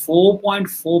$4.4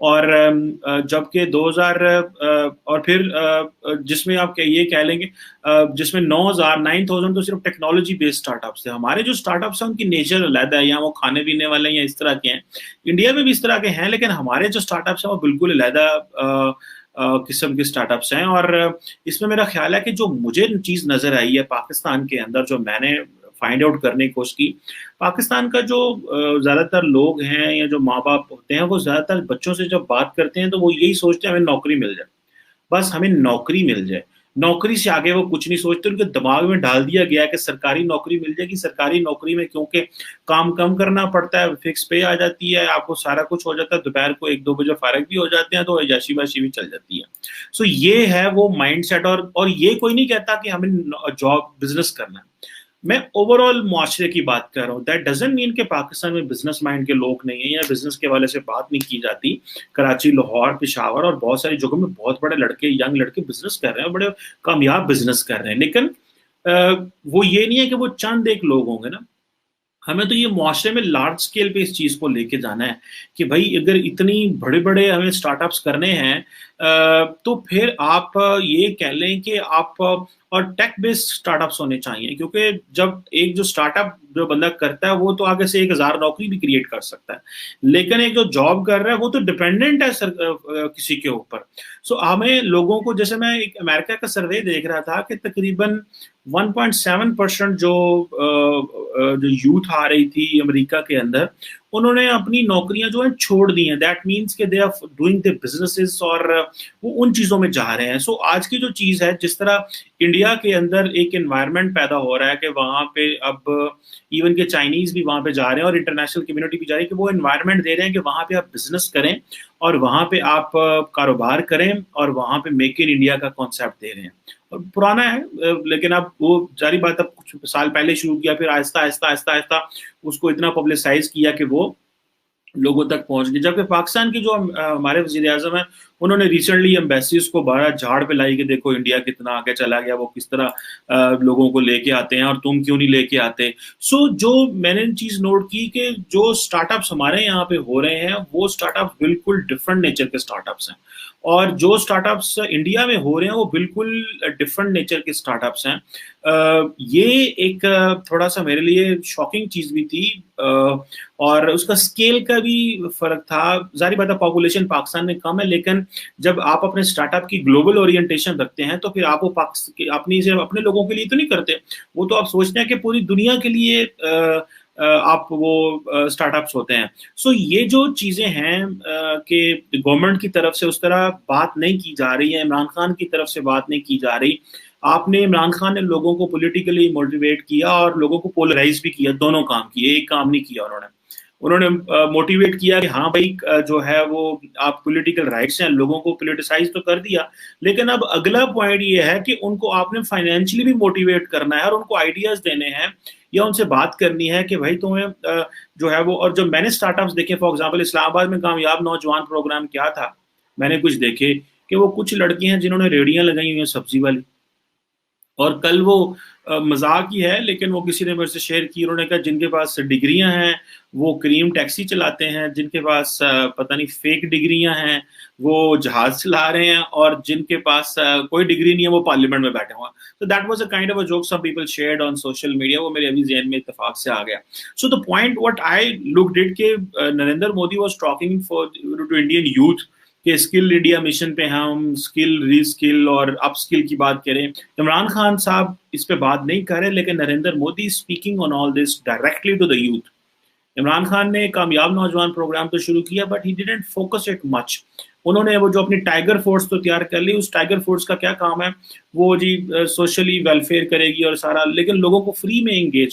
اور جبکہ 2000 اور پھر جس میں آپ یہ کہہ لیں گے جس میں 9,000 تو صرف ٹیکنالوجی بیسڈ اسٹارٹ اپس تھے. ہمارے جو اسٹارٹ اپس ہیں ان کی نیچر علیحدہ ہے, یا وہ کھانے پینے والے ہیں یا اس طرح کے ہیں. انڈیا میں بھی اس طرح کے ہیں, لیکن ہمارے جو اسٹارٹ اپس ہیں وہ بالکل علیحدہ قسم کے اسٹارٹ اپس ہیں. اور اس میں میرا خیال ہے کہ جو مجھے چیز نظر آئی ہے پاکستان کے اندر, جو میں نے فائنڈ آؤٹ کرنے کی کوشش کی, پاکستان کا جو زیادہ تر لوگ ہیں یا جو ماں باپ ہوتے ہیں وہ زیادہ تر بچوں سے جب بات کرتے ہیں تو وہ یہی سوچتے ہیں ہمیں نوکری مل جائے, بس ہمیں نوکری مل جائے. نوکری سے آگے وہ کچھ نہیں سوچتے. ان کے دماغ میں ڈال دیا گیا ہے کہ سرکاری نوکری مل جائے گی. سرکاری نوکری میں کیونکہ کام کم کرنا پڑتا ہے, فکس پے آ جاتی ہے, آپ کو سارا کچھ ہو جاتا ہے, دوپہر کو 1-2 بجے فارغ بھی ہو جاتے ہیں تو عیاشی باشی بھی چل جاتی ہے. سو یہ ہے وہ مائنڈ سیٹ. اور یہ کوئی نہیں کہتا کہ ہمیں جاب بزنس کرنا ہے. میں اوور آل معاشرے کی بات کر رہا ہوں. دیٹ ڈزنٹ مین کہ پاکستان میں بزنس مائنڈ کے لوگ نہیں ہیں یا بزنس کے والے سے بات نہیں کی جاتی. کراچی, لاہور, پشاور اور بہت ساری جگہوں میں بہت بڑے لڑکے, ینگ لڑکے بزنس کر رہے ہیں, بڑے کامیاب بزنس کر رہے ہیں. لیکن وہ یہ نہیں ہے کہ وہ چند ایک لوگ ہوں گے نا. ہمیں تو یہ معاشرے میں لارج سکیل پہ اس چیز کو لے کے جانا ہے کہ بھائی اگر اتنی بڑے بڑے ہمیں اسٹارٹ اپس کرنے ہیں تو پھر آپ یہ کہہ لیں کہ آپ, اور ٹیک بیسڈ اسٹارٹ اپس ہونے چاہیے, کیونکہ جب ایک جو اسٹارٹ اپ جو بندہ کرتا ہے وہ تو آگے سے 1,000 نوکری بھی کریٹ کر سکتا ہے, لیکن ایک جو جاب کر رہا ہے وہ تو ڈپینڈنٹ ہے کسی کے اوپر. سو ہمیں لوگوں کو, جیسے میں ایک امریکہ کا سروے دیکھ رہا تھا کہ تقریباً 1.7% جو یوتھ آ رہی تھی امریکہ کے اندر, انہوں نے اپنی نوکریاں جو ہیں چھوڑ دی ہیں. دیٹ مینس کہ they are doing the businesses, اور وہ ان چیزوں میں جا رہے ہیں. سو آج کی جو چیز ہے, جس طرح انڈیا کے اندر ایک انوائرمنٹ پیدا ہو رہا ہے کہ وہاں پہ اب ایون کہ چائنیز بھی وہاں پہ جا رہے ہیں اور انٹرنیشنل کمیونٹی بھی جا رہی ہے, کہ وہ انوائرمنٹ دے رہے ہیں کہ وہاں پہ آپ بزنس کریں اور وہاں پہ آپ کاروبار کریں, اور وہاں پہ میک ان انڈیا کا کانسیپٹ دے رہے ہیں. اور پرانا ہے لیکن اب وہ جاری بات, اب کچھ سال پہلے شروع کیا, پھر آہستہ آہستہ آہستہ آہستہ اس کو اتنا پبلسائز کیا کہ وہ لوگوں تک پہنچ گئی. جبکہ پاکستان کی جو ہمارے وزیر اعظم ہیں, انہوں نے ریسنٹلی ایمبیسیز کو بڑا جھاڑ پہ لائی کہ دیکھو انڈیا کتنا آگے چلا گیا, وہ کس طرح لوگوں کو لے کے آتے ہیں اور تم کیوں نہیں لے کے آتے. سو جو میں نے چیز نوٹ کی کہ جو اسٹارٹ اپس ہمارے یہاں پہ ہو رہے ہیں وہ اسٹارٹ اپس بالکل ڈفرنٹ نیچر کے اسٹارٹ اپس ہیں, اور جو اسٹارٹ اپس انڈیا میں ہو رہے ہیں وہ بالکل ڈفرنٹ نیچر کے اسٹارٹ اپس ہیں. یہ ایک تھوڑا سا میرے لیے شاکنگ چیز بھی تھی, اور اس کا اسکیل کا بھی فرق تھا. ظاہر بات ہے پاپولیشن پاکستان میں کم ہے, لیکن جب آپ اپنے اسٹارٹ اپ کی گلوبل اورینٹیشن رکھتے ہیں تو پھر آپ وہ اپنی صرف اپنے لوگوں کے لیے تو نہیں کرتے, وہ تو آپ سوچتے ہیں کہ پوری دنیا کے لیے آپ وہ اسٹارٹ اپس ہوتے ہیں. سو یہ جو چیزیں ہیں کہ گورنمنٹ کی طرف سے اس طرح بات نہیں کی جا رہی ہے, عمران خان کی طرف سے بات نہیں کی جا رہی. آپ نے, عمران خان نے لوگوں کو پولیٹیکلی موٹیویٹ کیا اور لوگوں کو پولرائز بھی کیا, دونوں کام کیے, ایک کام نہیں کیا. انہوں نے موٹیویٹ کیا کہ ہاں بھائی جو ہے وہ آپ پولیٹیکل رائٹس ہیں, لوگوں کو پولیٹیسائز تو کر دیا, لیکن اب اگلا پوائنٹ یہ ہے کہ ان کو آپ نے فائنینشلی بھی موٹیویٹ کرنا ہے اور ان کو آئیڈیاز دینے ہیں یا ان سے بات کرنی ہے کہ بھائی تمہیں جو ہے وہ. اور جو میں نے اسٹارٹ اپس دیکھے, فار ایگزامپل اسلام آباد میں کامیاب نوجوان پروگرام کیا تھا, میں نے کچھ دیکھے کہ وہ کچھ لڑکی ہیں جنہوں نے ریڑیاں لگائی ہوئی ہیں سبزی والی, اور کل وہ مذاق ہی ہے لیکن وہ کسی نے میرے سے شیئر کی, انہوں نے کہا جن کے پاس ڈگریاں ہیں وہ کریم ٹیکسی چلاتے ہیں, جن کے پاس پتہ نہیں فیک ڈگریاں ہیں وہ جہاز چلا رہے ہیں, اور جن کے پاس کوئی ڈگری نہیں ہے وہ پارلیمنٹ میں بیٹھے ہوئے ہیں. So that was a kind of a joke some people shared on social media, وہ میرے ابھی ذہن میں اتفاق سے آ گیا. So the point what I looked at کہ Narendra Modi was talking to Indian youth کہ اسکل انڈیا مشن پہ ہم اسکل ری اسکل اور اپ اسکل کی بات کریں. عمران خان صاحب اس پہ بات نہیں کر رہے, لیکن Narendra Modi speaking on all this directly to the youth. Imran Khan نے کامیاب نوجوان پروگرام تو شروع کیا but he didn't focus it much. انہوں نے وہ جو اپنی ٹائیگر فورس تو تیار کر لی, اس ٹائیگر فورس کا کیا کام ہے, وہ جی سوشلی ویلفیئر کرے گی اور سارا, لیکن لوگوں کو فری میں انگیج ہے.